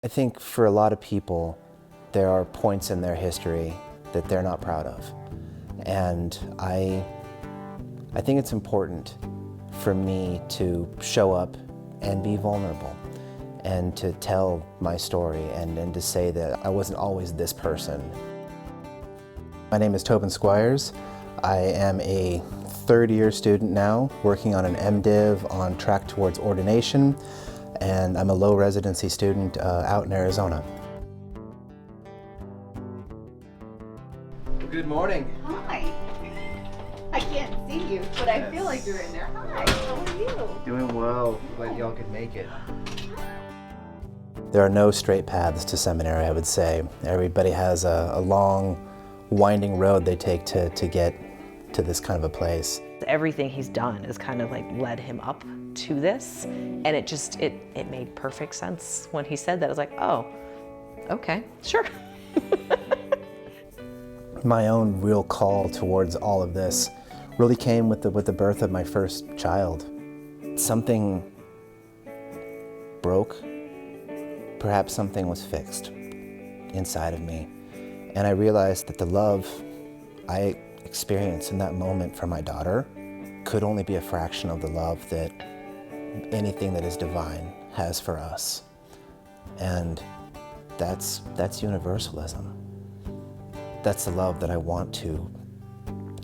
I think for a lot of people, there are points in their history that they're not proud of. And I think it's important for me to show up and be vulnerable and to tell my story and to say that I wasn't always this person. My name is Toben Squires. I am a third-year student now, working on an MDiv on track towards ordination, and I'm a low residency student out in Arizona. Good morning. Hi. I can't see you, but I feel like you're in there. Hi, how are you? Doing well. Glad y'all could make it. There are no straight paths to seminary, I would say. Everybody has a long, winding road they take to get to this kind of a place. Everything he's done has kind of like led him up to this, and it made perfect sense when he said that. I was like, oh, okay, sure. My own real call towards all of this really came with the birth of my first child. Something broke, perhaps something was fixed inside of me, and I realized that the love I experienced in that moment for my daughter could only be a fraction of the love that anything that is divine has for us. And that's universalism. That's the love that I want to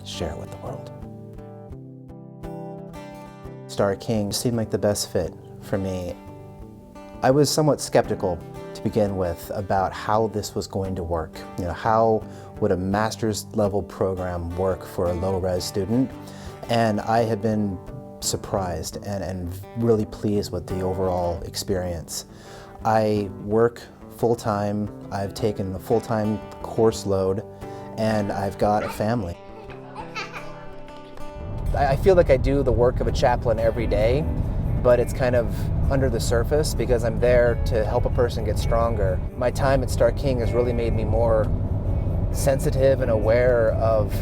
share with the world. Starr King seemed like the best fit for me. I was somewhat skeptical to begin with about how this was going to work. You know, how would a master's level program work for a low-res student? And I have been surprised and really pleased with the overall experience. I work full-time, I've taken a full-time course load, and I've got a family. I feel like I do the work of a chaplain every day, but it's kind of under the surface because I'm there to help a person get stronger. My time at Starr King has really made me more sensitive and aware of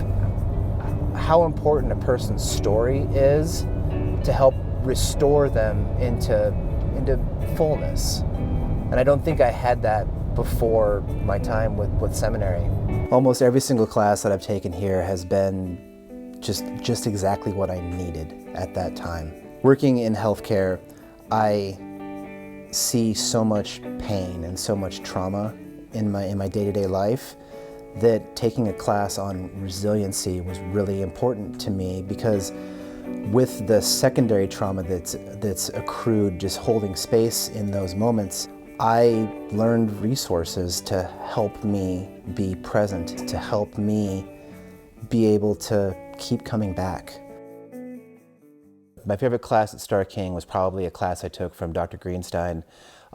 how important a person's story is to help restore them into fullness. And I don't think I had that before my time with seminary. Almost every single class that I've taken here has been just exactly what I needed at that time. Working in healthcare, I see so much pain and so much trauma in my day-to-day life that taking a class on resiliency was really important to me, because with the secondary trauma that's accrued just holding space in those moments, I learned resources to help me be present, to help me be able to keep coming back. My favorite class at Starr King was probably a class I took from Dr. Greenstein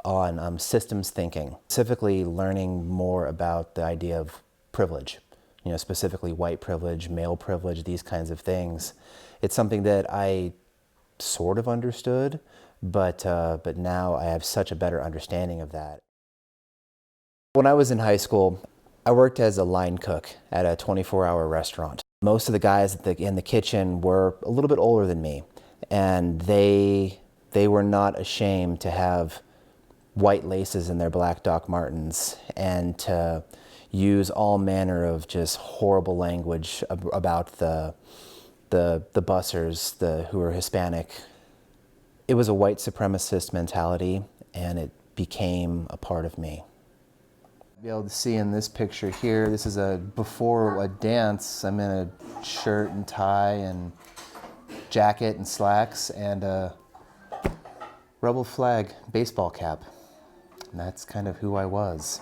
on systems thinking, specifically learning more about the idea of privilege, you know, specifically white privilege, male privilege, these kinds of things. It's something that I sort of understood, but now I have such a better understanding of that. When I was in high school, I worked as a line cook at a 24-hour restaurant. Most of the guys in the kitchen were a little bit older than me, and they were not ashamed to have white laces in their black Doc Martens and to use all manner of just horrible language about the bussers who were Hispanic. It was a white supremacist mentality, and it became a part of me. You'll be able to see in this picture here, this is before a dance. I'm in a shirt and tie and jacket and slacks and a rebel flag baseball cap. And that's kind of who I was.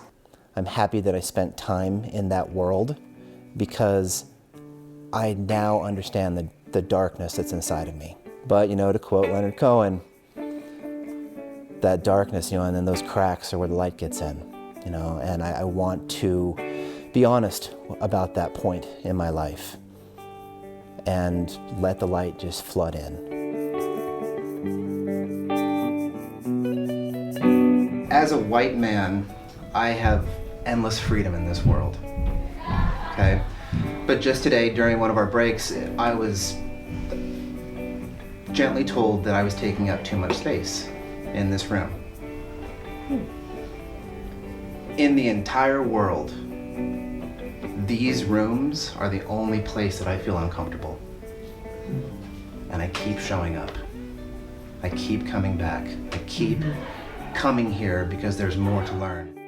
I'm happy that I spent time in that world because I now understand the darkness that's inside of me. But, you know, to quote Leonard Cohen, that darkness, you know, and then those cracks are where the light gets in, you know, and I want to be honest about that point in my life and let the light just flood in. As a white man, I have endless freedom in this world, okay? But just today, during one of our breaks, I was gently told that I was taking up too much space in this room. In the entire world, these rooms are the only place that I feel uncomfortable. And I keep showing up. I keep coming back. I keep coming here because there's more to learn.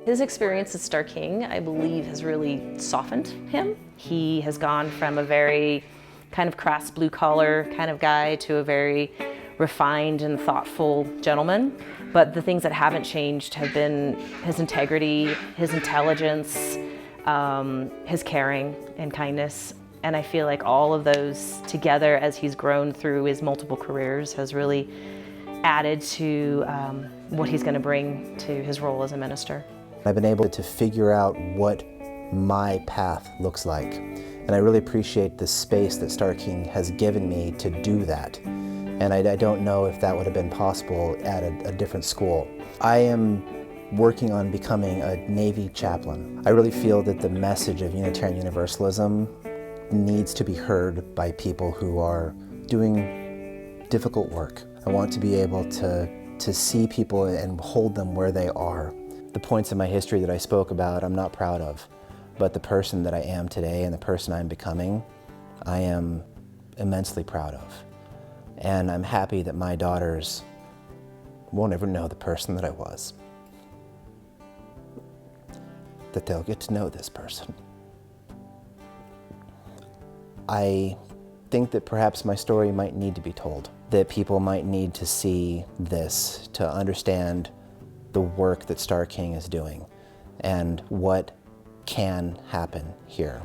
His experience at Starr King, I believe, has really softened him. He has gone from a very kind of crass blue-collar kind of guy to a very refined and thoughtful gentleman. But the things that haven't changed have been his integrity, his intelligence, his caring and kindness. And I feel like all of those together as he's grown through his multiple careers has really added to what he's going to bring to his role as a minister. I've been able to figure out what my path looks like. And I really appreciate the space that Starr King has given me to do that. And I don't know if that would have been possible at a different school. I am working on becoming a Navy chaplain. I really feel that the message of Unitarian Universalism needs to be heard by people who are doing difficult work. I want to be able to see people and hold them where they are. The points in my history that I spoke about, I'm not proud of, but the person that I am today and the person I'm becoming, I am immensely proud of. And I'm happy that my daughters won't ever know the person that I was, that they'll get to know this person. I think that perhaps my story might need to be told, that people might need to see this to understand the work that Starr King is doing and what can happen here.